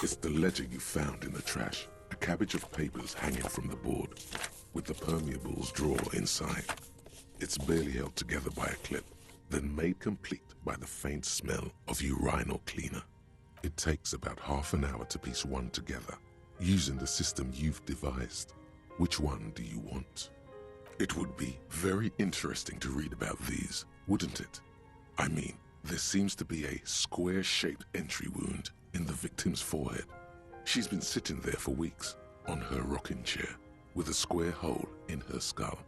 It's the ledger you found in the trash, a cabbage of papers hanging from the board, with the permeables drawer inside. It's barely held together by a clip, then made complete by the faint smell of urinal cleaner. It takes about half an hour to piece one together, using the system you've devised. Which one do you want? It would be very interesting to read about these, wouldn't it? I mean, there seems to be a square-shaped entry wound in the victim's forehead. She's been sitting there for weeks, on her rocking chair, with a square hole in her skull,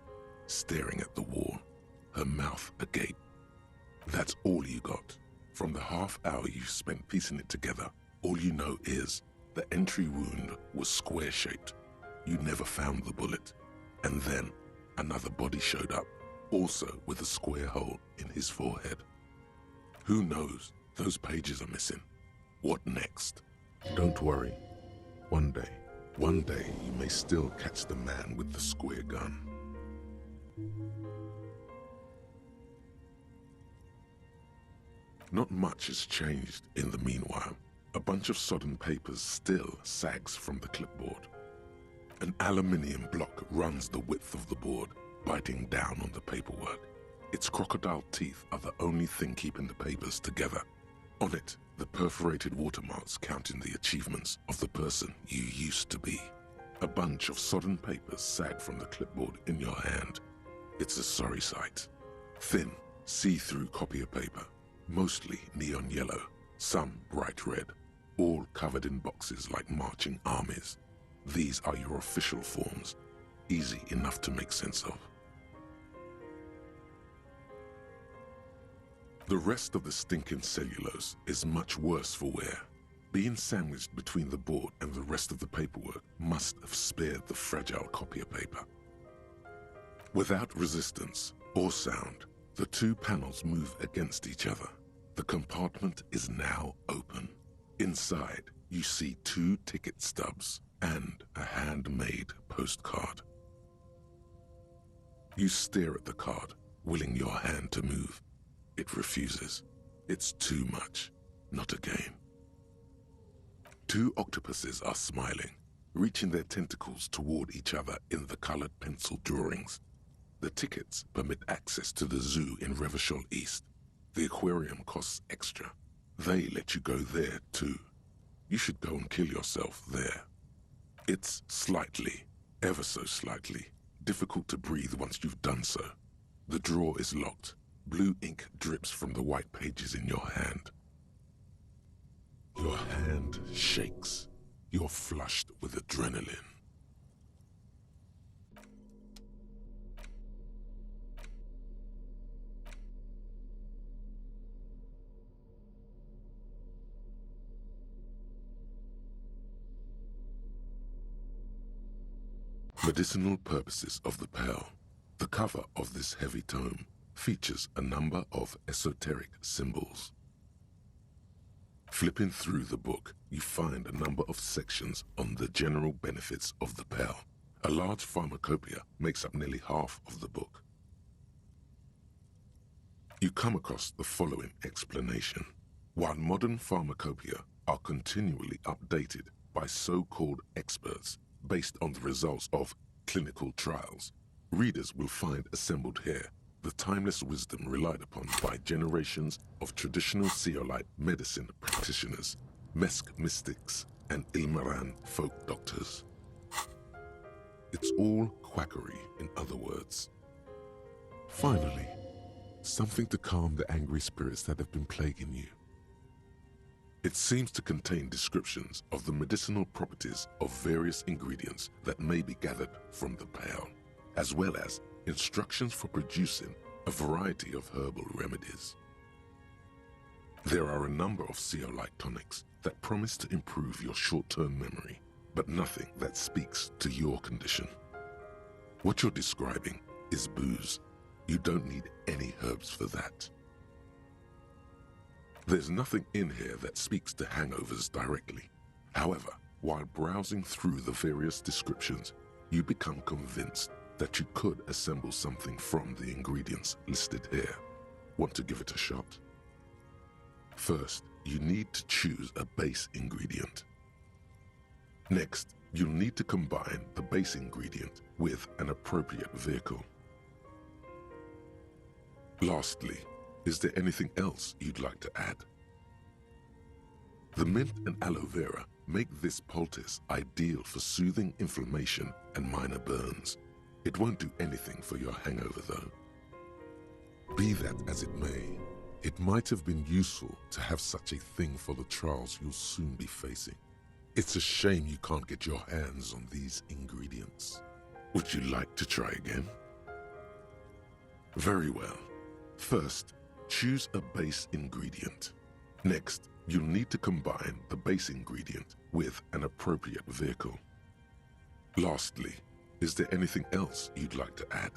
staring at the wall, her mouth agape. That's all you got. From the half hour you spent piecing it together, all you know is the entry wound was square-shaped. You never found the bullet. And then another body showed up, also with a square hole in his forehead. Who knows? Those pages are missing. What next? Don't worry. One day you may still catch the man with the square gun. Not much has changed in the meanwhile. A bunch of sodden papers still sags from the clipboard. An aluminium block runs the width of the board, biting down on the paperwork. Its crocodile teeth are the only thing keeping the papers together. On it, the perforated watermarks counting the achievements of the person you used to be. A bunch of sodden papers sag from the clipboard in your hand. It's a sorry sight. Thin, see-through copier paper, mostly neon yellow, some bright red, all covered in boxes like marching armies. These are your official forms, easy enough to make sense of. The rest of the stinking cellulose is much worse for wear. Being sandwiched between the board and the rest of the paperwork must have spared the fragile copier paper. Without resistance or sound, the two panels move against each other. The compartment is now open. Inside, you see 2 ticket stubs and a handmade postcard. You stare at the card, willing your hand to move. It refuses. It's too much. Not again. 2 octopuses are smiling, reaching their tentacles toward each other in the colored pencil drawings. The tickets permit access to the zoo in Revachol East. The aquarium costs extra. They let you go there too. You should go and kill yourself there. It's slightly, ever so slightly, difficult to breathe once you've done so. The drawer is locked. Blue ink drips from the white pages in your hand. Your hand shakes. You're flushed with adrenaline. Medicinal purposes of the pill. The cover of this heavy tome features a number of esoteric symbols. Flipping through the book, you find a number of sections on the general benefits of the pill. A large pharmacopoeia makes up nearly half of the book. You come across the following explanation. While modern pharmacopoeia are continually updated by so-called experts based on the results of clinical trials, readers will find assembled here the timeless wisdom relied upon by generations of traditional zeolite medicine practitioners, Mesk mystics, and Ilmaran folk doctors. It's all quackery, in other words. Finally, something to calm the angry spirits that have been plaguing you. It seems to contain descriptions of the medicinal properties of various ingredients that may be gathered from the pill, as well as instructions for producing a variety of herbal remedies. There are a number of zeolite tonics that promise to improve your short-term memory, but nothing that speaks to your condition. What you're describing is booze. You don't need any herbs for that. There's nothing in here that speaks to hangovers directly. However, while browsing through the various descriptions, you become convinced that you could assemble something from the ingredients listed here. Want to give it a shot? First, you need to choose a base ingredient. Next, you'll need to combine the base ingredient with an appropriate vehicle. Lastly, is there anything else you'd like to add? The mint and aloe vera make this poultice ideal for soothing inflammation and minor burns. It won't do anything for your hangover though. Be that as it may, it might have been useful to have such a thing for the trials you'll soon be facing. It's a shame you can't get your hands on these ingredients. Would you like to try again? Very well. First, choose a base ingredient. Next, you'll need to combine the base ingredient with an appropriate vehicle. Lastly, is there anything else you'd like to add?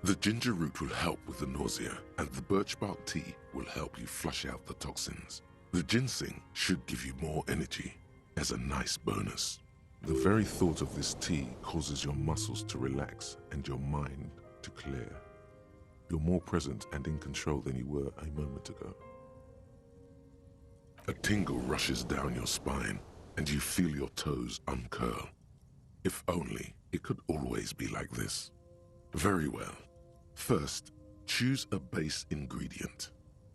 The ginger root will help with the nausea, and the birch bark tea will help you flush out the toxins. The ginseng should give you more energy as a nice bonus. The very thought of this tea causes your muscles to relax and your mind to clear. You're more present and in control than you were a moment ago. A tingle rushes down your spine and you feel your toes uncurl. If only it could always be like this. Very well. First, choose a base ingredient.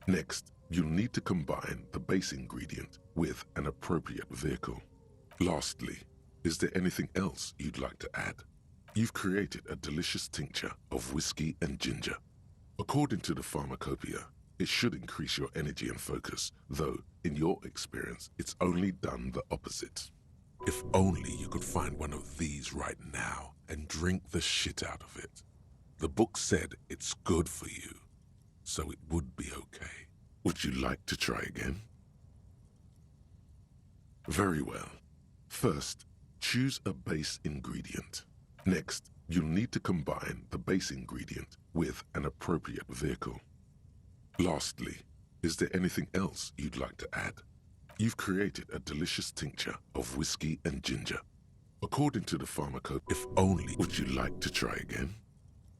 Next, you'll need to combine the base ingredient with an appropriate vehicle. Lastly, is there anything else you'd like to add? You've created a delicious tincture of whiskey and ginger. According to the pharmacopoeia, it should increase your energy and focus, though, in your experience, it's only done the opposite. If only you could find one of these right now and drink the shit out of it. The book said it's good for you, so it would be okay. Would you like to try again? Very well. First, choose a base ingredient. Next, you'll need to combine the base ingredient with an appropriate vehicle. Lastly, is there anything else you'd like to add? You've created a delicious tincture of whiskey and ginger. According to the pharmacopoeia, if only would you like to try again?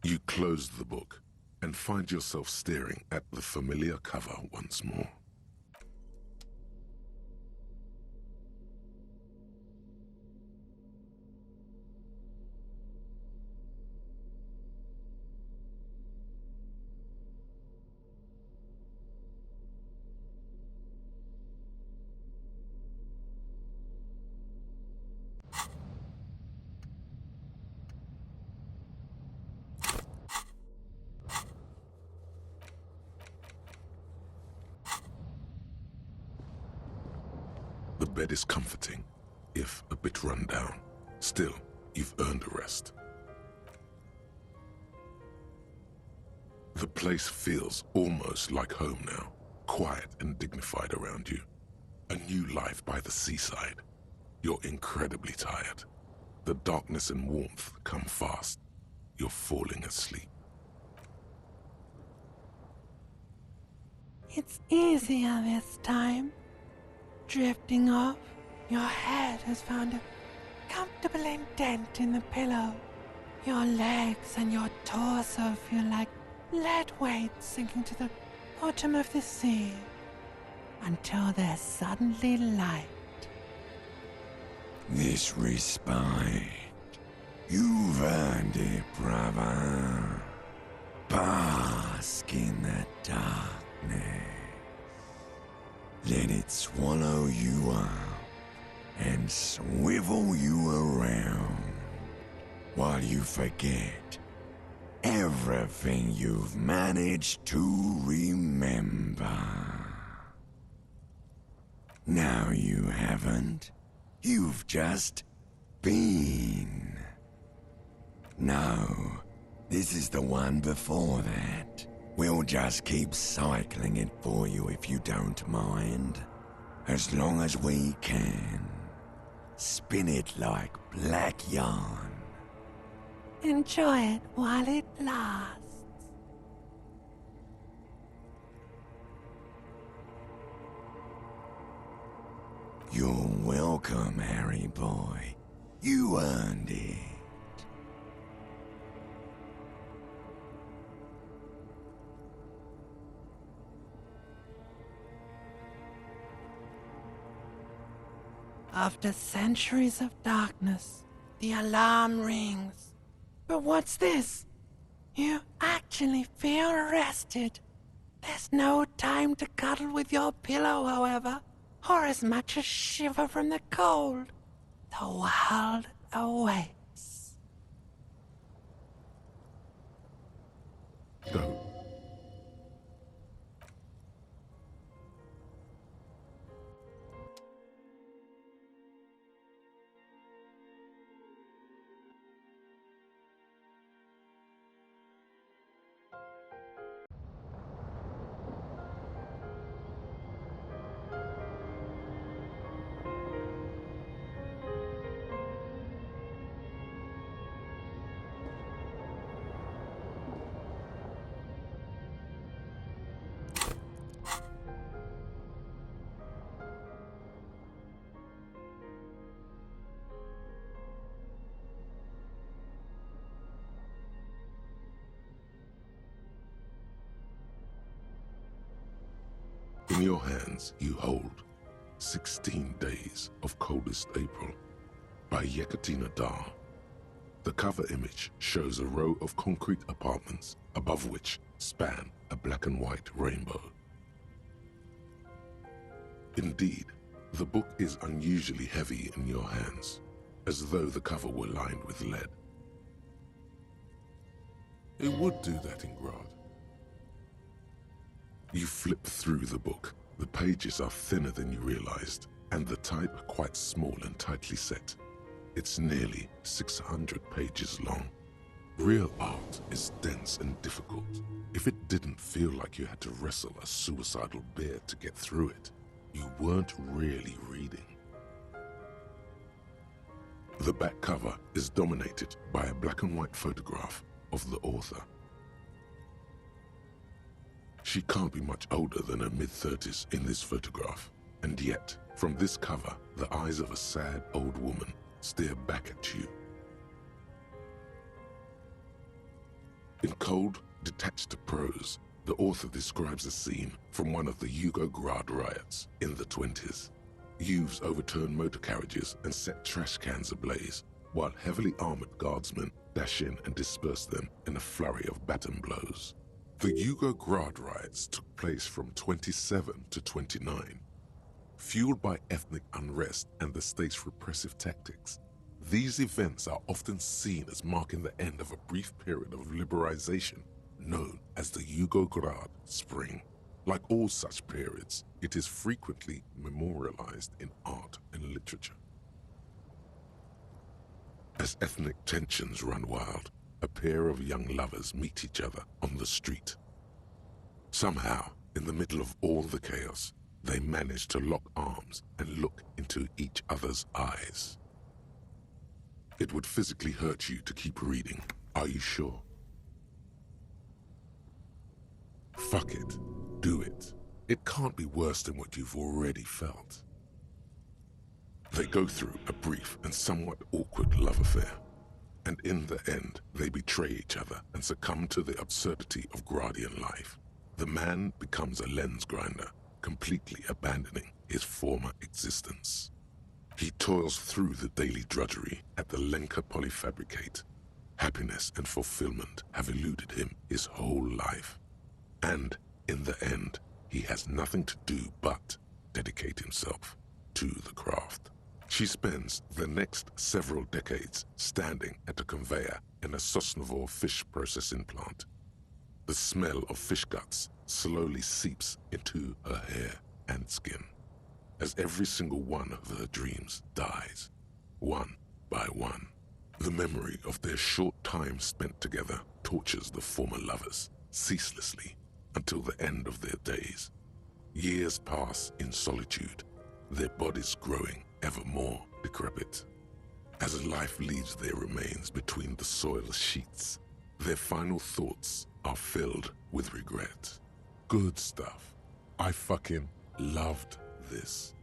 You close the book and find yourself staring at the familiar cover once more. The bed is comforting, if a bit run down. Still, you've earned a rest. The place feels almost like home now, quiet and dignified around you. A new life by the seaside. You're incredibly tired. The darkness and warmth come fast. You're falling asleep. It's easier this time. Drifting off, your head has found a comfortable indent in the pillow. Your legs and your torso feel like lead weights sinking to the bottom of the sea until they're suddenly light. This respite, you've earned it, brother. Bask in the darkness. Let it swallow you up and swivel you around while you forget everything you've managed to remember. No, you haven't. You've just been. No, this is the one before that. We'll just keep cycling it for you if you don't mind. As long as we can. Spin it like black yarn. Enjoy it while it lasts. You're welcome, Harry boy. You earned it. After centuries of darkness, the alarm rings. But what's this? You actually feel rested. There's no time to cuddle with your pillow, however, or as much as shiver from the cold. The world awaits. Go. In your hands, you hold 16 Days of Coldest April by Hjelmdall. The cover image shows a row of concrete apartments above which span a black and white rainbow. Indeed, the book is unusually heavy in your hands, as though the cover were lined with lead. It would do that in Grad. You flip through the book. The pages are thinner than you realized, and the type quite small and tightly set. It's nearly 600 pages long. Real art is dense and difficult. If it didn't feel like you had to wrestle a suicidal bear to get through it, you weren't really reading. The back cover is dominated by a black and white photograph of the author. She can't be much older than her mid-30s in this photograph, and yet, from this cover, the eyes of a sad old woman stare back at you. In cold, detached prose, the author describes a scene from one of the Yugograd riots in the 20s. Youths overturned motor carriages and set trash cans ablaze, while heavily armored guardsmen dash in and disperse them in a flurry of baton blows. The Yugograd riots took place from 27 to 29. Fueled by ethnic unrest and the state's repressive tactics, these events are often seen as marking the end of a brief period of liberalization known as the Yugograd Spring. Like all such periods, it is frequently memorialized in art and literature. As ethnic tensions run wild, a pair of young lovers meet each other on the street. Somehow, in the middle of all the chaos, they manage to lock arms and look into each other's eyes. It would physically hurt you to keep reading. Are you sure? Fuck it. Do it. It can't be worse than what you've already felt. They go through a brief and somewhat awkward love affair. And in the end, they betray each other and succumb to the absurdity of Gradian life. The man becomes a lens grinder, completely abandoning his former existence. He toils through the daily drudgery at the Lenka Polyfabricate. Happiness and fulfillment have eluded him his whole life. And in the end, he has nothing to do but dedicate himself to the craft. She spends the next several decades standing at a conveyor in a Sosnovo fish processing plant. The smell of fish guts slowly seeps into her hair and skin, as every single one of her dreams dies, one by one. The memory of their short time spent together tortures the former lovers ceaselessly until the end of their days. Years pass in solitude, their bodies growing ever more decrepit. As life leaves their remains between the soil sheets, their final thoughts are filled with regret. Good stuff. I fucking loved this.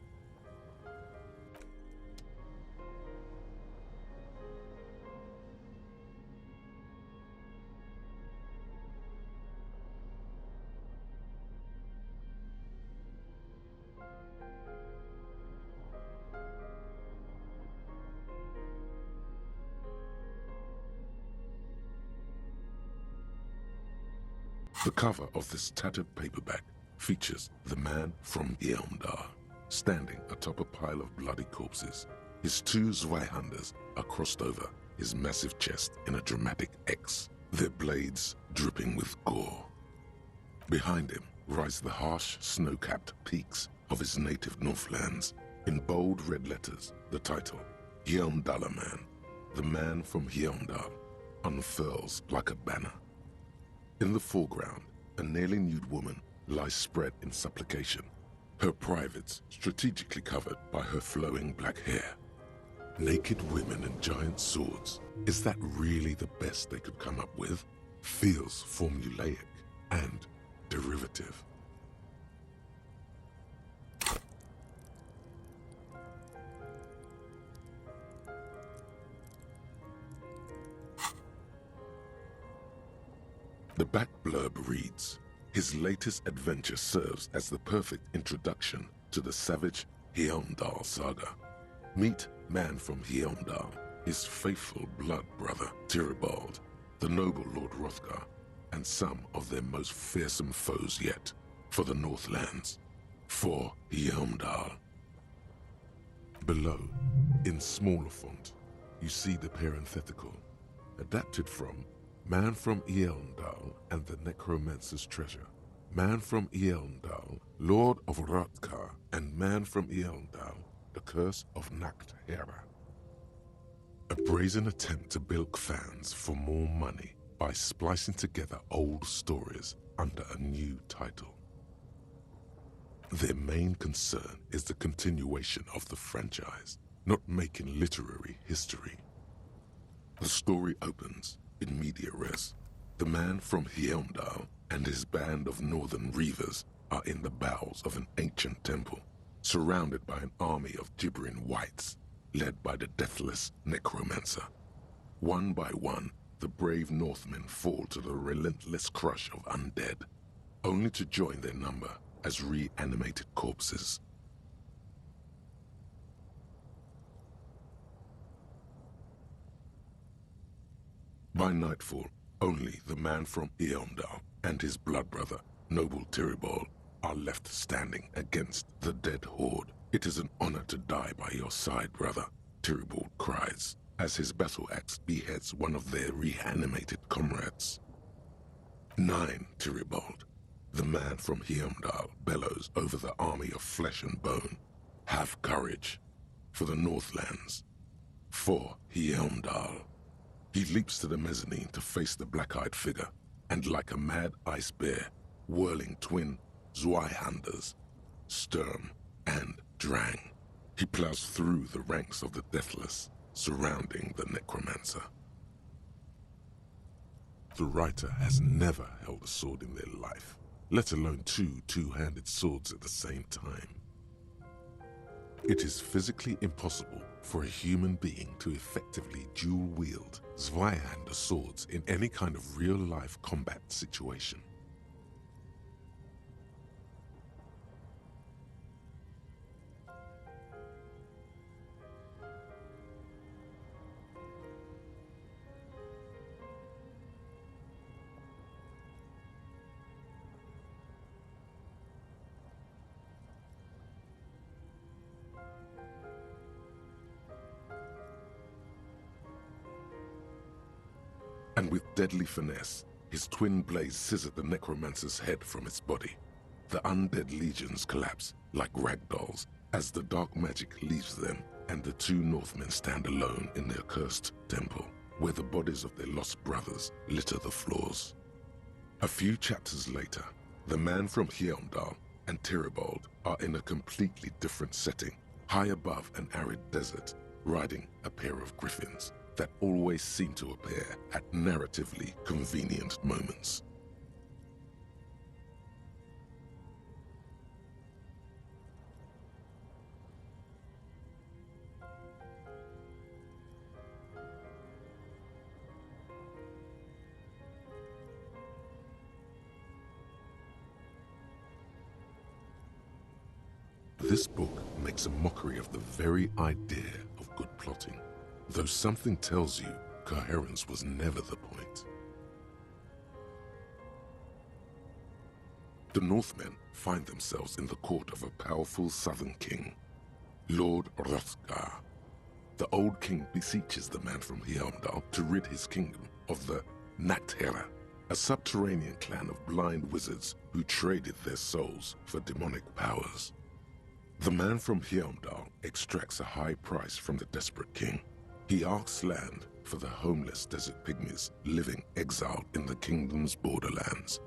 The cover of this tattered paperback features the man from Hjelmdall, standing atop a pile of bloody corpses. His two Zweihanders are crossed over his massive chest in a dramatic X, their blades dripping with gore. Behind him rise the harsh, snow-capped peaks of his native Northlands. In bold red letters, the title, Hjelmdallerman, the man from Hjelmdall, unfurls like a banner. In the foreground, a nearly nude woman lies spread in supplication, her privates strategically covered by her flowing black hair. Naked women and giant swords, is that really the best they could come up with? Feels formulaic and derivative. The back blurb reads, his latest adventure serves as the perfect introduction to the savage Hjelmdall saga. Meet man from Hjelmdall, his faithful blood brother Tyribald, the noble Lord Hrothgar, and some of their most fearsome foes yet, for the Northlands, for Hjelmdall. Below, in smaller font, you see the parenthetical, adapted from Man from Hjelmdall and the Necromancer's Treasure. Man from Hjelmdall, Lord of Hrothgar, and Man from Hjelmdall, the Curse of Nacht Hera. A brazen attempt to bilk fans for more money by splicing together old stories under a new title. Their main concern is the continuation of the franchise, not making literary history. The story opens in media res. The man from Hjelmdall and his band of northern reavers are in the bowels of an ancient temple, surrounded by an army of gibbering whites, led by the deathless necromancer. One by one, the brave Northmen fall to the relentless crush of undead, only to join their number as reanimated corpses. By nightfall, only the man from Hjelmdall and his blood brother, noble Tyribald, are left standing against the dead horde. It is an honor to die by your side, brother, Tyribald cries, as his battle axe beheads one of their reanimated comrades. 9, Tyribald, the man from Hjelmdall, bellows over the army of flesh and bone. Have courage, for the Northlands, for Hjelmdall. He leaps to the mezzanine to face the black-eyed figure, and like a mad ice bear, whirling twin Zweihanders, Sturm and Drang, he plows through the ranks of the deathless, surrounding the necromancer. The writer has never held a sword in their life, let alone two two-handed swords at the same time. It is physically impossible for a human being to effectively dual-wield Zweihander swords in any kind of real-life combat situation. And with deadly finesse, his twin blades scissor the necromancer's head from its body. The undead legions collapse like ragdolls as the dark magic leaves them, and the two Northmen stand alone in their cursed temple, where the bodies of their lost brothers litter the floors. A few chapters later, the man from Hjelmdall and Tyribald are in a completely different setting, high above an arid desert, riding a pair of griffins that always seem to appear at narratively convenient moments. This book makes a mockery of the very idea of good plotting, though something tells you coherence was never the point. The Northmen find themselves in the court of a powerful southern king, Lord Hrothgar. The old king beseeches the man from Hjelmdall to rid his kingdom of the Nachtherra, a subterranean clan of blind wizards who traded their souls for demonic powers. The man from Hjelmdall extracts a high price from the desperate king. He asks land for the homeless desert pygmies living exiled in the kingdom's borderlands.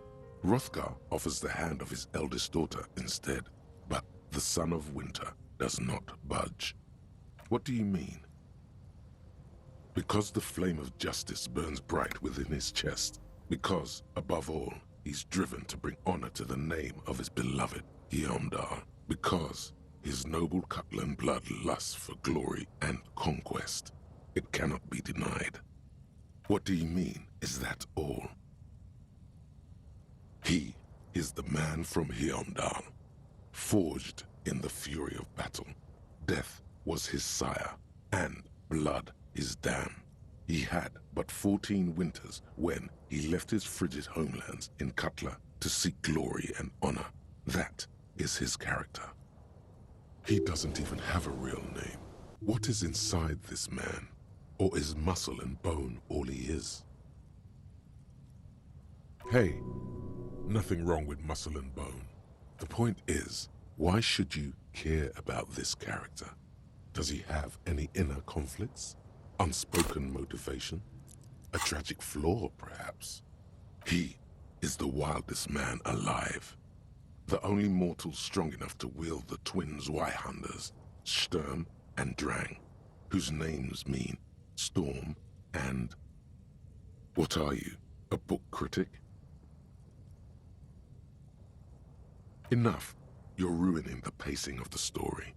Hrothgar offers the hand of his eldest daughter instead, but the son of winter does not budge. What do you mean? Because the flame of justice burns bright within his chest. Because, above all, he's driven to bring honor to the name of his beloved Hjelmdall. Because his noble Cutland blood lusts for glory and conquest. It cannot be denied. What do you mean, is that all? He is the man from Hjelmdall, forged in the fury of battle. Death was his sire, and blood his dam. He had but 14 winters when he left his frigid homelands in Cutla to seek glory and honor. That is his character. He doesn't even have a real name. What is inside this man? Or is muscle and bone all he is? Hey, nothing wrong with muscle and bone. The point is, why should you care about this character? Does he have any inner conflicts? Unspoken motivation? A tragic flaw, perhaps? He is the wildest man alive. The only mortal strong enough to wield the twin Zweihanders, Sturm and Drang, whose names mean storm and... What are you, a book critic? Enough. You're ruining the pacing of the story.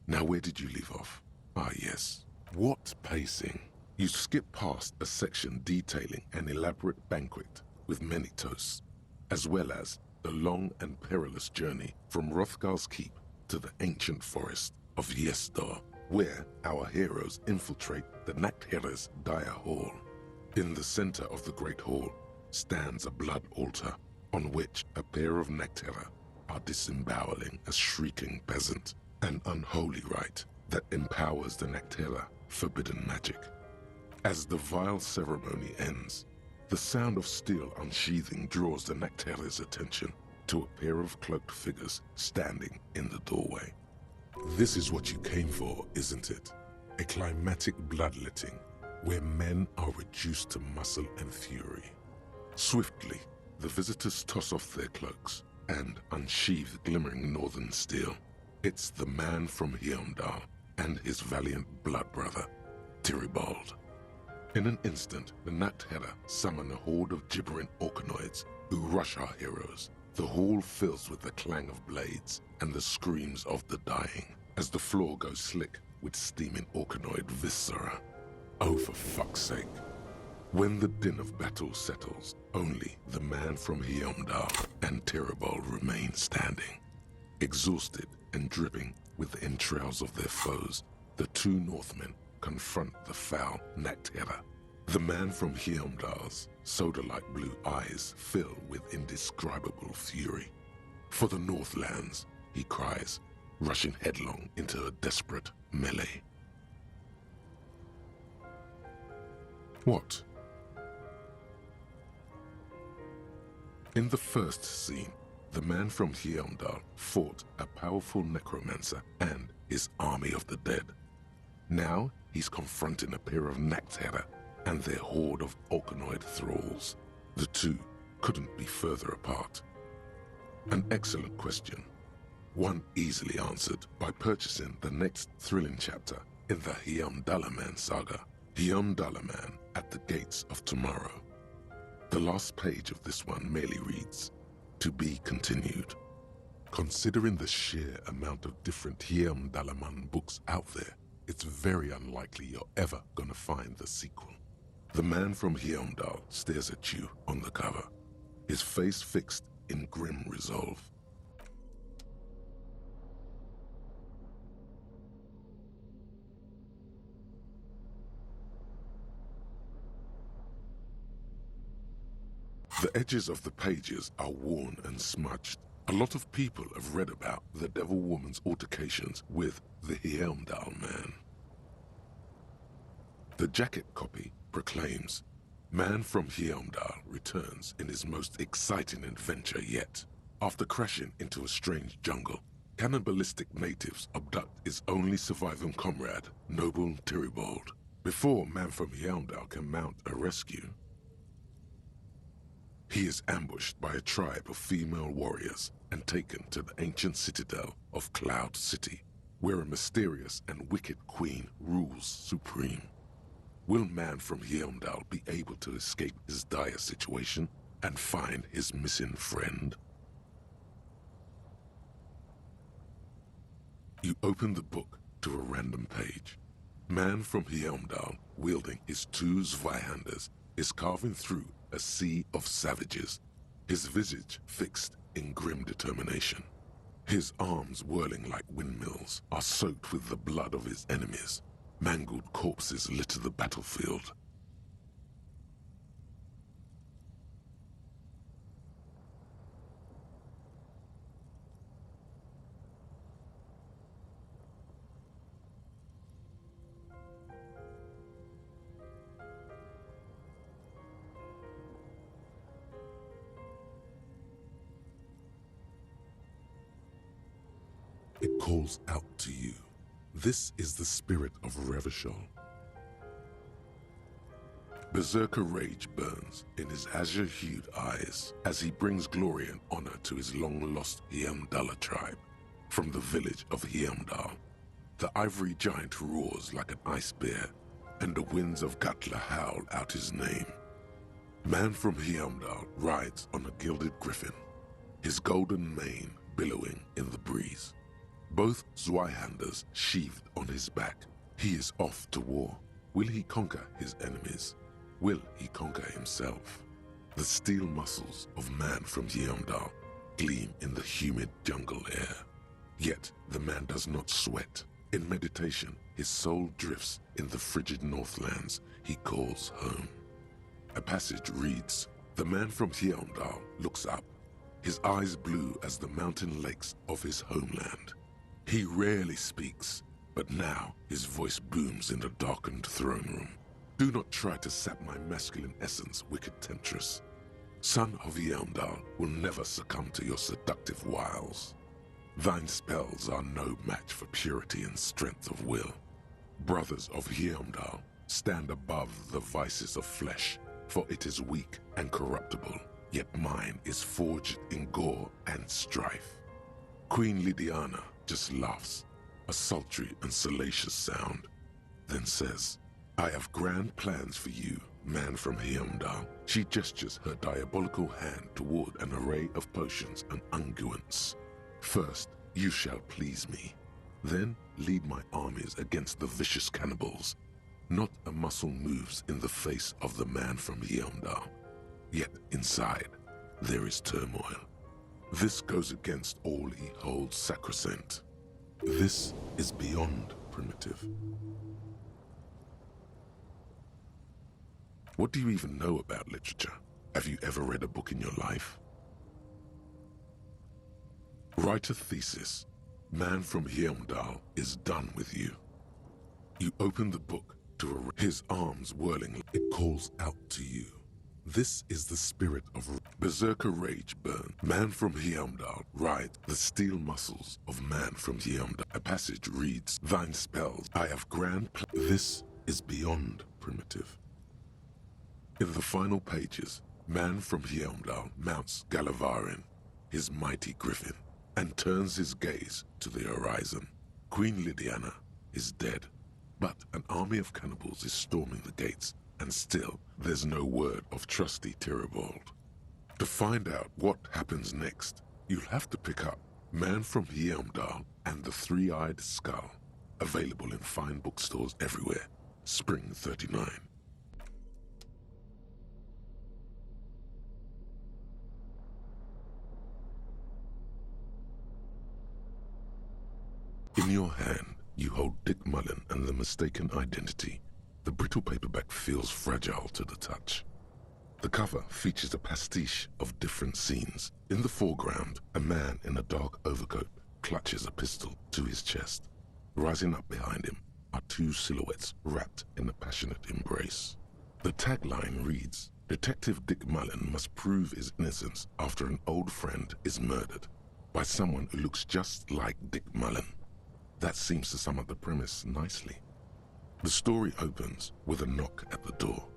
Now where did you leave off? Ah yes. What pacing? You skip past a section detailing an elaborate banquet with many toasts, as well as the long and perilous journey from Hrothgar's keep to the ancient forest of Hjelmdall, where our heroes infiltrate the Nachtherra's dire hall. In the center of the great hall stands a blood altar on which a pair of Nachtherra are disemboweling a shrieking peasant, an unholy rite that empowers the Nachtherra forbidden magic. As the vile ceremony ends, the sound of steel unsheathing draws the Nachtherra's attention to a pair of cloaked figures standing in the doorway. This is what you came for, isn't it? A climatic bloodletting where men are reduced to muscle and fury. Swiftly, the visitors toss off their cloaks and unsheathe glimmering northern steel. It's the man from Hjelmdall and his valiant blood brother, Tyribald. In an instant, the Nachtherra summon a horde of gibbering orcanoids who rush our heroes. The hall fills with the clang of blades and the screams of the dying as the floor goes slick with steaming orcanoid viscera. Oh, for fuck's sake. When the din of battle settles, only the man from Hjelmdall and Tyribald remain standing. Exhausted and dripping with the entrails of their foes, the two Northmen confront the foul Nachtherra. The man from Hjelmdall's soda-like blue eyes fill with indescribable fury. For the Northlands, he cries, rushing headlong into a desperate melee. What? In the first scene, the man from Hjelmdall fought a powerful necromancer and his army of the dead. Now he's confronting a pair of Nachtherra and their horde of orcanoid thralls. The two couldn't be further apart. An excellent question. One easily answered by purchasing the next thrilling chapter in the Hjelmdallerman saga, Hjelmdallerman at the Gates of Tomorrow. The last page of this one merely reads, "To be continued." Considering the sheer amount of different Hjelmdallerman books out there, it's very unlikely you're ever gonna find the sequel. The man from Hjelmdall stares at you on the cover, his face fixed in grim resolve. The edges of the pages are worn and smudged. A lot of people have read about the Devil Woman's altercations with the Hjelmdallerman. The jacket copy proclaims, "Man from Hjelmdall returns in his most exciting adventure yet. After crashing into a strange jungle, cannibalistic natives abduct his only surviving comrade, Noble Tyribald. Before Man from Hjelmdall can mount a rescue, he is ambushed by a tribe of female warriors and taken to the ancient citadel of Cloud City, where a mysterious and wicked queen rules supreme. Will Man from Hjelmdall be able to escape his dire situation and find his missing friend?" You open the book to a random page. Man from Hjelmdall, wielding his two Zweihanders, is carving through a sea of savages, his visage fixed in grim determination. His arms, whirling like windmills, are soaked with the blood of his enemies. Mangled corpses litter the battlefield. It calls out to you. This is the spirit of Revachol. Berserker rage burns in his azure-hued eyes as he brings glory and honor to his long-lost Hjelmdaller tribe. From the village of Hjelmdall, the ivory giant roars like an ice bear, and the winds of Gatla howl out his name. Man from Hjelmdall rides on a gilded griffin, his golden mane billowing in the breeze. Both Zweihanders sheathed on his back. He is off to war. Will he conquer his enemies? Will he conquer himself? The steel muscles of Man from Hjelmdall gleam in the humid jungle air. Yet the man does not sweat. In meditation, his soul drifts in the frigid northlands he calls home. A passage reads, "The man from Hjelmdall looks up, his eyes blue as the mountain lakes of his homeland. He rarely speaks, but now his voice booms in the darkened throne room. Do not try to sap my masculine essence, wicked temptress. Son of Hjelmdall will never succumb to your seductive wiles. Thine spells are no match for purity and strength of will. Brothers of Hjelmdall, stand above the vices of flesh, for it is weak and corruptible, yet mine is forged in gore and strife." Queen Lydiana just laughs, a sultry and salacious sound, then says, "I have grand plans for you, Man from Hjelmdall." She gestures her diabolical hand toward an array of potions and unguents. "First, you shall please me. Then lead my armies against the vicious cannibals. Not a muscle moves in the face of the Man from Hjelmdall. Yet inside, there is turmoil. This goes against all he holds sacrosanct. This is beyond primitive." What do you even know about literature? Have you ever read a book in your life? Write a thesis. Man from Hjelmdall is done with you. You open the book to his arms whirling. It calls out to you. This is the spirit of Berserker rage burn. Man from Hjelmdall rides the steel muscles of Man from Hjelmdall. A passage reads, "Thine spells, I have grand This is beyond primitive. In the final pages, Man from Hjelmdall mounts Gallavarin, his mighty griffin, and turns his gaze to the horizon. Queen Lydiana is dead, but an army of cannibals is storming the gates, and still there's no word of trusty Tyribald. To find out what happens next, you'll have to pick up Man from Hjelmdall and the Three-Eyed Skull, available in fine bookstores everywhere. Spring 39. In your hand, you hold Dick Mullen and the Mistaken Identity. The brittle paperback feels fragile to the touch. The cover features a pastiche of different scenes. In the foreground, a man in a dark overcoat clutches a pistol to his chest. Rising up behind him are two silhouettes wrapped in a passionate embrace. The tagline reads, "Detective Dick Mullen must prove his innocence after an old friend is murdered by someone who looks just like Dick Mullen." That seems to sum up the premise nicely. The story opens with a knock at the door.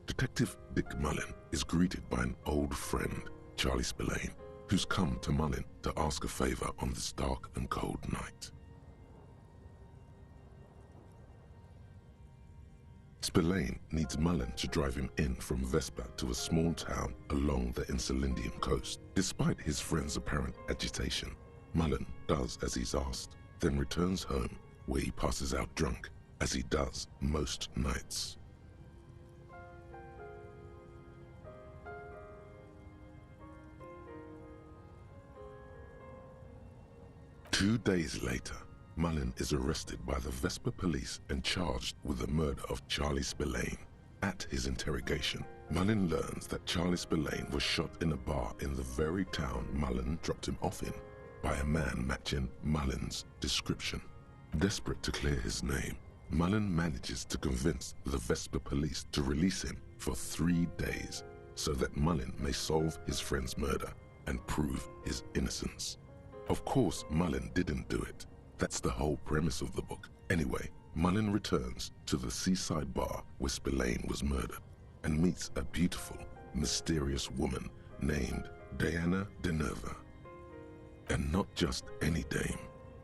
Detective Dick Mullen is greeted by an old friend, Charlie Spillane, who's come to Mullen to ask a favor on this dark and cold night. Spillane needs Mullen to drive him in from Vespa to a small town along the Insulindian coast. Despite his friend's apparent agitation, Mullen does as he's asked, then returns home where he passes out drunk, as he does most nights. Two days later, Mullen is arrested by the Vespa police and charged with the murder of Charlie Spillane. At his interrogation, Mullen learns that Charlie Spillane was shot in a bar in the very town Mullen dropped him off in by a man matching Mullen's description. Desperate to clear his name, Mullen manages to convince the Vespa police to release him for 3 days so that Mullen may solve his friend's murder and prove his innocence. Of course, Mullen didn't do it. That's the whole premise of the book. Anyway, Mullen returns to the seaside bar where Spillane was murdered and meets a beautiful, mysterious woman named Diana Deneuve. And not just any dame.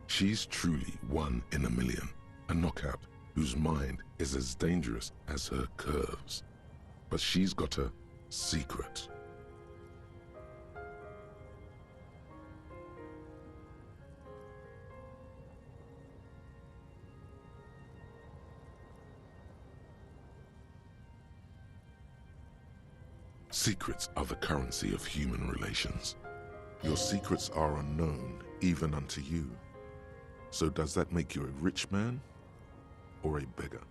She's truly one in a million, a knockout whose mind is as dangerous as her curves. But she's got a secret. Secrets are the currency of human relations. Your secrets are unknown even unto you. So does that make you a rich man or a beggar?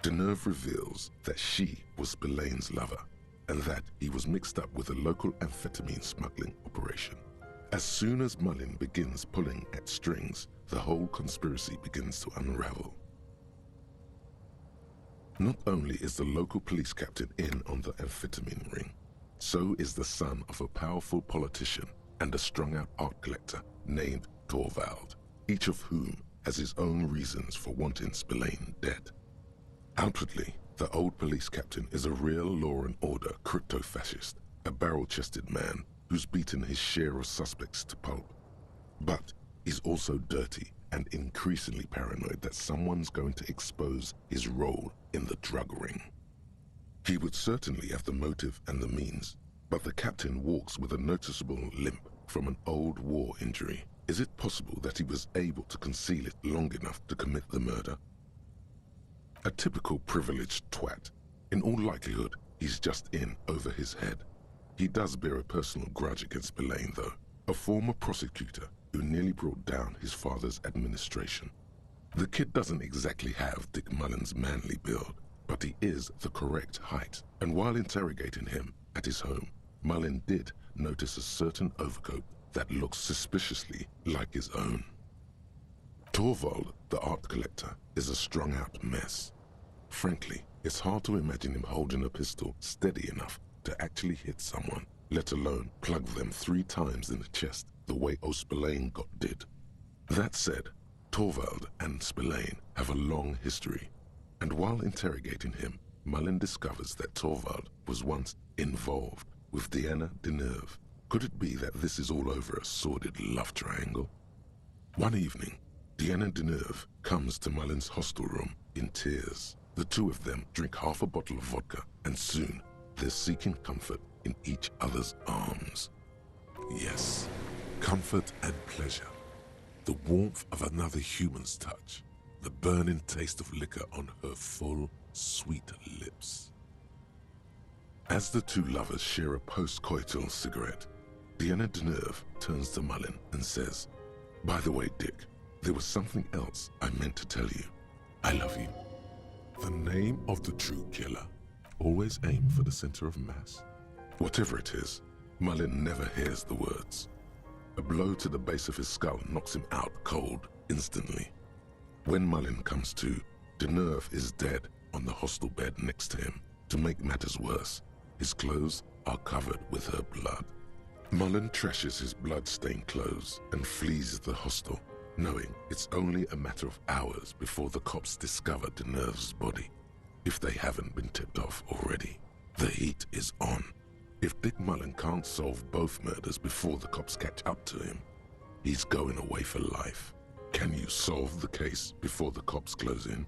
Deneuve reveals that she was Spillane's lover and that he was mixed up with a local amphetamine smuggling operation. As soon as Mullen begins pulling at strings, the whole conspiracy begins to unravel. Not only is the local police captain in on the amphetamine ring, so is the son of a powerful politician and a strung-out art collector named Torvald, each of whom has his own reasons for wanting Spillane dead. Outwardly, the old police captain is a real law and order crypto-fascist, a barrel-chested man who's beaten his share of suspects to pulp. But he's also dirty and increasingly paranoid that someone's going to expose his role in the drug ring. He would certainly have the motive and the means, but the captain walks with a noticeable limp from an old war injury. Is it possible that he was able to conceal it long enough to commit the murder? A typical privileged twat. In all likelihood, he's just in over his head. He does bear a personal grudge against Spillane, though, a former prosecutor who nearly brought down his father's administration. The kid doesn't exactly have Dick Mullen's manly build, but he is the correct height, and while interrogating him at his home, Mullen did notice a certain overcoat that looks suspiciously like his own. Torvald, the art collector, is a strung-out mess. Frankly, it's hard to imagine him holding a pistol steady enough to actually hit someone, let alone plug them 3 times in the chest the way Spillane got did. That said, Torvald and Spillane have a long history, and while interrogating him, Mullen discovers that Torvald was once involved with Diana Deneuve. Could it be that this is all over a sordid love triangle? One evening, Diana Deneuve comes to Mullen's hostel room in tears. The two of them drink half a bottle of vodka, and soon they're seeking comfort in each other's arms. Yes, comfort and pleasure. The warmth of another human's touch. The burning taste of liquor on her full, sweet lips. As the two lovers share a post-coital cigarette, Diana Deneuve turns to Mullen and says, "By the way, Dick, there was something else I meant to tell you. I love you." The name of the true killer. Always aim for the center of mass. Whatever it is, Mullen never hears the words. A blow to the base of his skull knocks him out cold instantly. When Mullen comes to, Deneuve is dead on the hostel bed next to him. To make matters worse, his clothes are covered with her blood. Mullen trashes his blood-stained clothes and flees the hostel, knowing it's only a matter of hours before the cops discover Deneuve's body, if they haven't been tipped off already. The heat is on. If Dick Mullen can't solve both murders before the cops catch up to him, he's going away for life. Can you solve the case before the cops close in?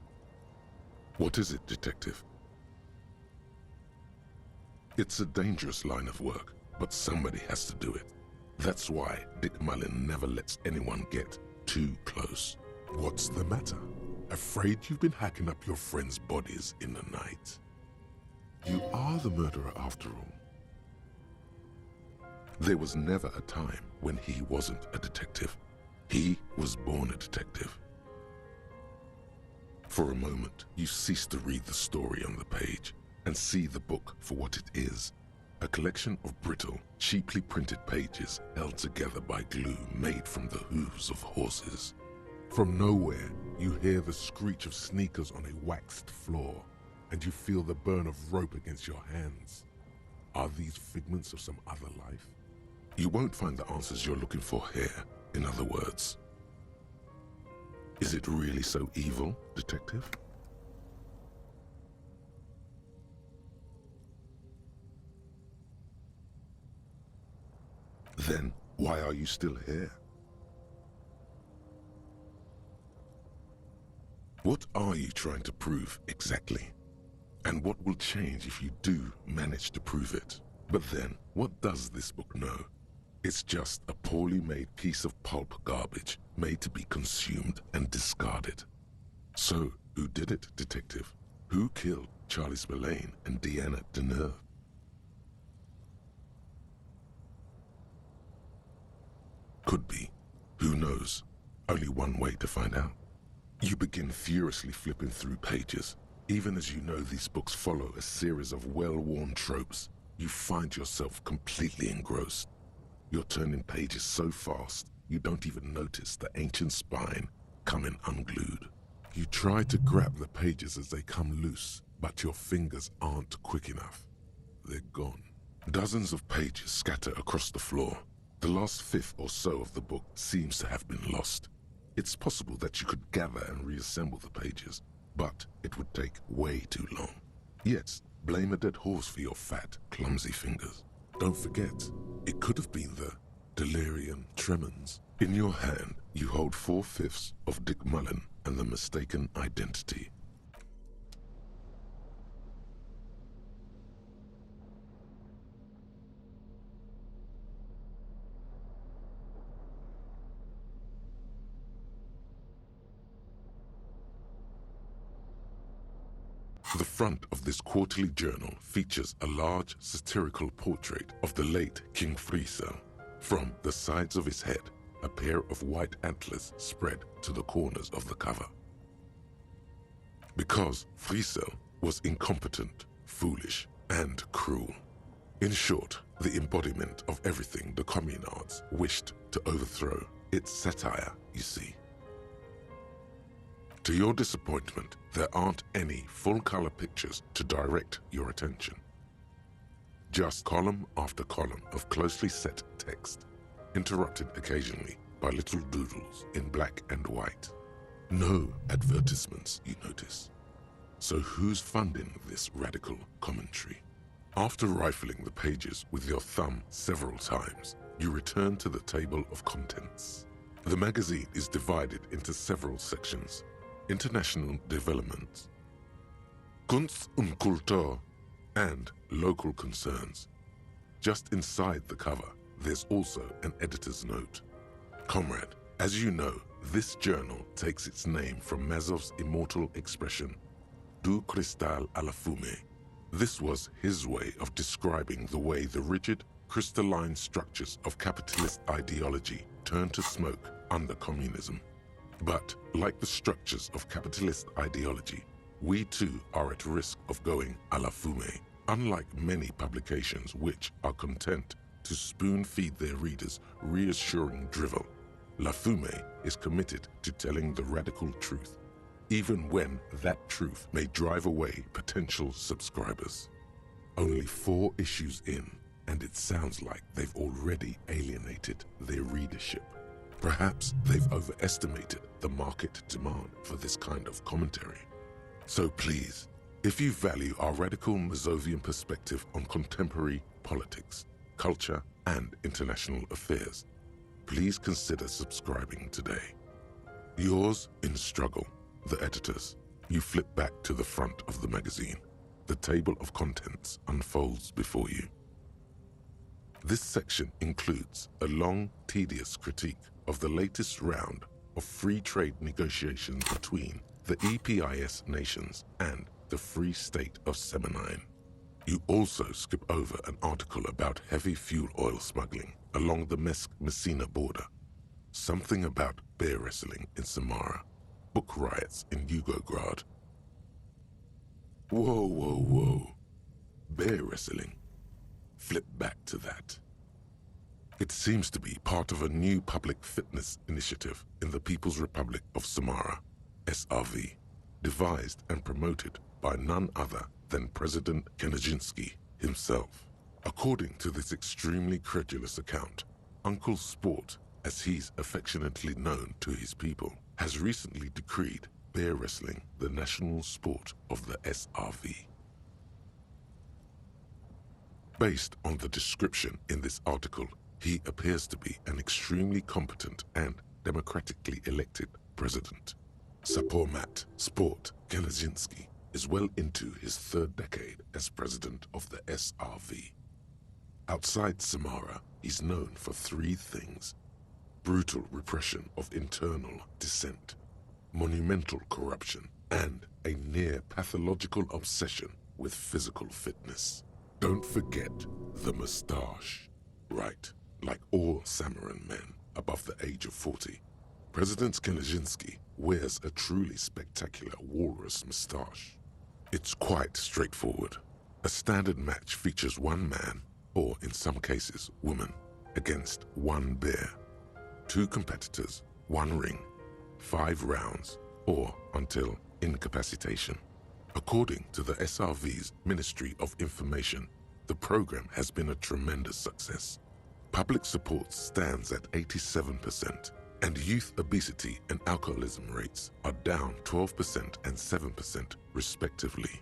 What is it, detective? It's a dangerous line of work, but somebody has to do it. That's why Dick Mullen never lets anyone get too close. What's the matter? Afraid you've been hacking up your friends' bodies in the night? You are the murderer after all. There was never a time when he wasn't a detective. He was born a detective. For a moment, you cease to read the story on the page and see the book for what it is. A collection of brittle, cheaply printed pages held together by glue made from the hooves of horses. From nowhere, you hear the screech of sneakers on a waxed floor, and you feel the burn of rope against your hands. Are these figments of some other life? You won't find the answers you're looking for here, in other words. Is it really so evil, detective? Then why are you still here? What are you trying to prove exactly? And what will change if you do manage to prove it? But then, what does this book know? It's just a poorly made piece of pulp garbage made to be consumed and discarded. So, who did it, detective? Who killed Charlie Spillane and Deanna Deneuve? Could be. Who knows? Only one way to find out. You begin furiously flipping through pages. Even as you know these books follow a series of well-worn tropes, you find yourself completely engrossed. You're turning pages so fast, you don't even notice the ancient spine coming unglued. You try to grab the pages as they come loose, but your fingers aren't quick enough. They're gone. Dozens of pages scatter across the floor. The last fifth or so of the book seems to have been lost. It's possible that you could gather and reassemble the pages, but it would take way too long. Yes, blame a dead horse for your fat, clumsy fingers. Don't forget, it could have been the delirium tremens. In your hand, you hold 4/5 of Dick Mullen and the mistaken identity. The front of this quarterly journal features a large satirical portrait of the late King Friesel. From the sides of his head, a pair of white antlers spread to the corners of the cover. Because Friesel was incompetent, foolish, and cruel. In short, the embodiment of everything the communards wished to overthrow. It's satire, you see. To your disappointment, there aren't any full-color pictures to direct your attention. Just column after column of closely set text, interrupted occasionally by little doodles in black and white. No advertisements, you notice. So who's funding this radical commentary? After rifling the pages with your thumb several times, you return to the table of contents. The magazine is divided into several sections. International development, Kunst und Kultur, and local concerns. Just inside the cover, there's also an editor's note. Comrade, as you know, this journal takes its name from Mazov's immortal expression, du cristal à la fumée. This was his way of describing the way the rigid, crystalline structures of capitalist ideology turned to smoke under communism. But, like the structures of capitalist ideology, we too are at risk of going à la fumée. Unlike many publications which are content to spoon-feed their readers reassuring drivel, La Fumée is committed to telling the radical truth, even when that truth may drive away potential subscribers. Only 4 issues in, and it sounds like they've already alienated their readership. Perhaps they've overestimated the market demand for this kind of commentary. So please, if you value our radical Mazovian perspective on contemporary politics, culture, and international affairs, please consider subscribing today. Yours in struggle, the editors. You flip back to the front of the magazine. The table of contents unfolds before you. This section includes a long, tedious critique of the latest round of free trade negotiations between the EPIS nations and the Free State of Semenine. You also skip over an article about heavy fuel oil smuggling along the Messina border, something about bear wrestling in Samara, book riots in Yugograd. Whoa, whoa, whoa. Bear wrestling. Flip back to that. It seems to be part of a new public fitness initiative in the People's Republic of Samara, SRV, devised and promoted by none other than President Kanajinsky himself. According to this extremely credulous account, Uncle Sport, as he's affectionately known to his people, has recently decreed bear wrestling the national sport of the SRV. Based on the description in this article, he appears to be an extremely competent and democratically elected president. Sapormat Sport Kanajinsky is well into his 3rd decade as president of the SRV. Outside Samara, he's known for 3 things: brutal repression of internal dissent, monumental corruption, and a near pathological obsession with physical fitness. Don't forget the moustache. Right, like all Samaran men above the age of 40, President Kanajinsky wears a truly spectacular walrus moustache. It's quite straightforward. A standard match features 1 man, or in some cases woman, against 1 bear. 2 competitors, 1 ring, 5 rounds, or until incapacitation. According to the SRV's Ministry of Information, the program has been a tremendous success. Public support stands at 87%, and youth obesity and alcoholism rates are down 12% and 7% respectively.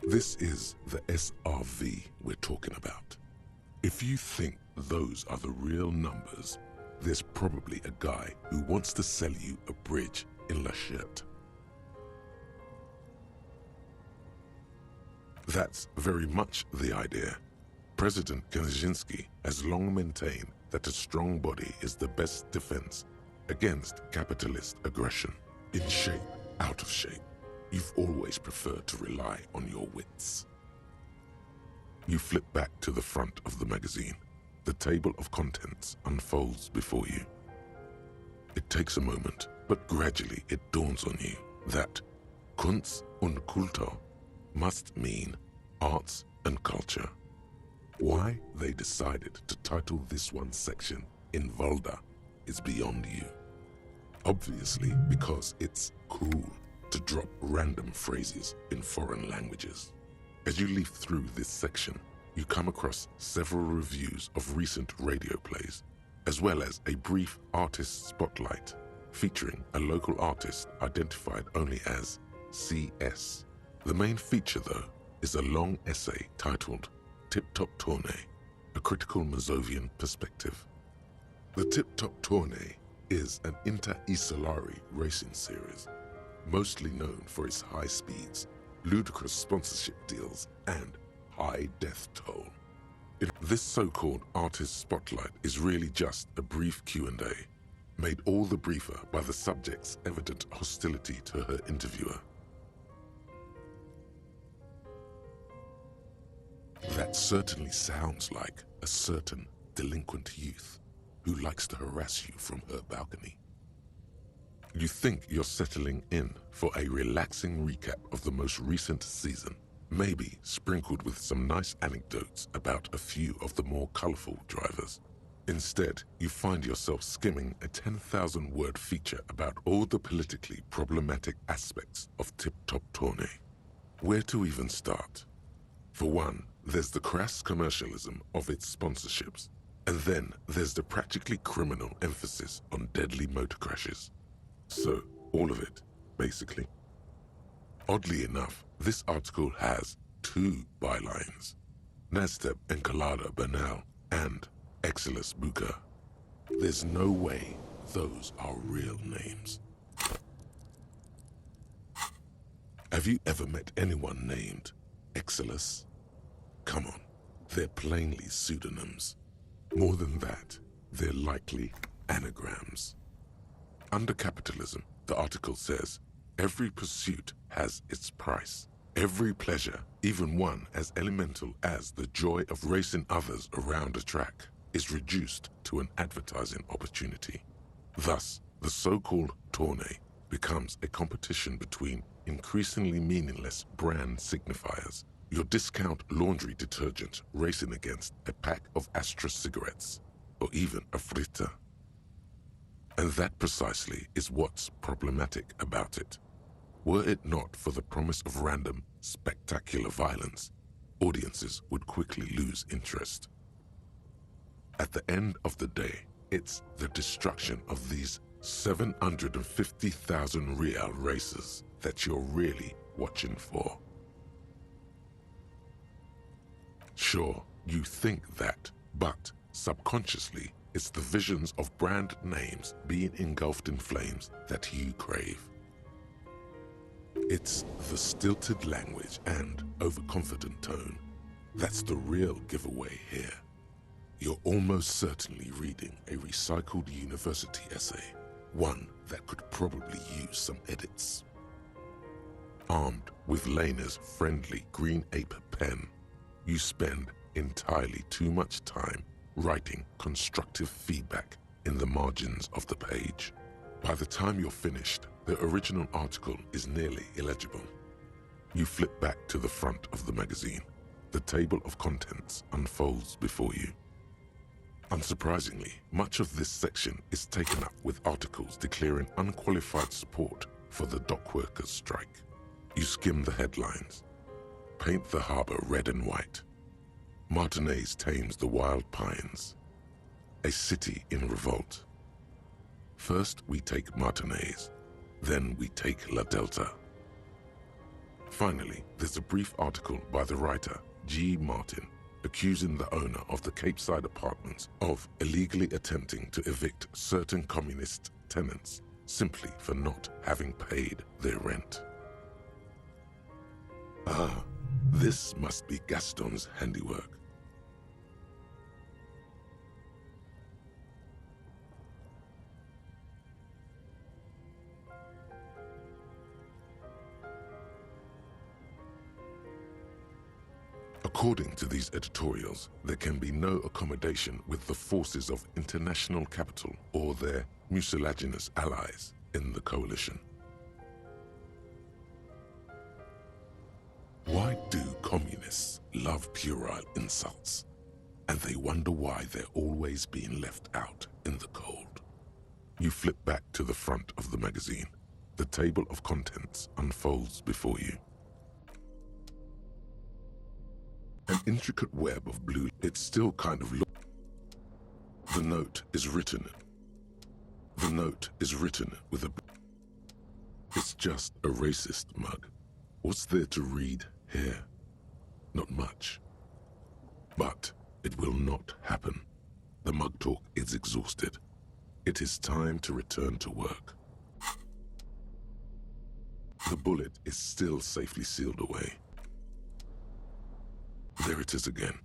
This is the SRV we're talking about. If you think those are the real numbers, there's probably a guy who wants to sell you a bridge in La Cherte. That's very much the idea. President Kanajinsky has long maintained that a strong body is the best defense against capitalist aggression. In shape, out of shape, you've always preferred to rely on your wits. You flip back to the front of the magazine. The table of contents unfolds before you. It takes a moment, but gradually it dawns on you that Kunst und Kultur must mean arts and culture. Why they decided to title this one section in Volda is beyond you. Obviously because it's cool to drop random phrases in foreign languages. As you leaf through this section, you come across several reviews of recent radio plays, as well as a brief artist spotlight featuring a local artist identified only as CS. The main feature, though, is a long essay titled Tip Top Tournée, a critical Mazovian perspective. The Tip Top Tournée is an inter-Isolari racing series, mostly known for its high speeds, ludicrous sponsorship deals, and high death toll. This so-called artist spotlight is really just a brief Q&A, made all the briefer by the subject's evident hostility to her interviewer. That certainly sounds like a certain delinquent youth who likes to harass you from her balcony. You think you're settling in for a relaxing recap of the most recent season, maybe sprinkled with some nice anecdotes about a few of the more colorful drivers. Instead, you find yourself skimming a 10,000-word feature about all the politically problematic aspects of Tip-Top Tourney. Where to even start? For one, there's the crass commercialism of its sponsorships, and then there's the practically criminal emphasis on deadly motor crashes. So, all of it, basically. Oddly enough, this article has 2 bylines: Nasdeb Encolada Bernal and Exilus Buka. There's no way those are real names. Have you ever met anyone named Exilus? Come on, they're plainly pseudonyms. More than that, they're likely anagrams. Under capitalism, the article says, every pursuit has its price. Every pleasure, even one as elemental as the joy of racing others around a track, is reduced to an advertising opportunity. Thus, the so-called tourney becomes a competition between increasingly meaningless brand signifiers. Your discount laundry detergent racing against a pack of Astra cigarettes, or even a fritter. And that precisely is what's problematic about it. Were it not for the promise of random, spectacular violence, audiences would quickly lose interest. At the end of the day, it's the destruction of these 750,000 real races that you're really watching for. Sure, you think that, but subconsciously, it's the visions of brand names being engulfed in flames that you crave. It's the stilted language and overconfident tone that's the real giveaway here. You're almost certainly reading a recycled university essay, one that could probably use some edits. Armed with Lena's friendly green ape pen, you spend entirely too much time writing constructive feedback in the margins of the page. By the time you're finished, the original article is nearly illegible. You flip back to the front of the magazine. The table of contents unfolds before you. Unsurprisingly, much of this section is taken up with articles declaring unqualified support for the dock workers' strike. You skim the headlines. Paint the harbor red and white. Martinez tames the wild pines. A city in revolt. First we take Martinez, then we take La Delta. Finally, there's a brief article by the writer G. Martin accusing the owner of the Capeside apartments of illegally attempting to evict certain communist tenants simply for not having paid their rent. Ah, this must be Gaston's handiwork. According to these editorials, there can be no accommodation with the forces of international capital or their mucilaginous allies in the coalition. Why do communists love puerile insults? And they wonder why they're always being left out in the cold. You flip back to the front of the magazine. The table of contents unfolds before you. An intricate web of blue, it's still kind of The note is written with a... It's just a racist mug. What's there to read here? Not much. But it will not happen. The mug talk is exhausted. It is time to return to work. The bullet is still safely sealed away. There it is again,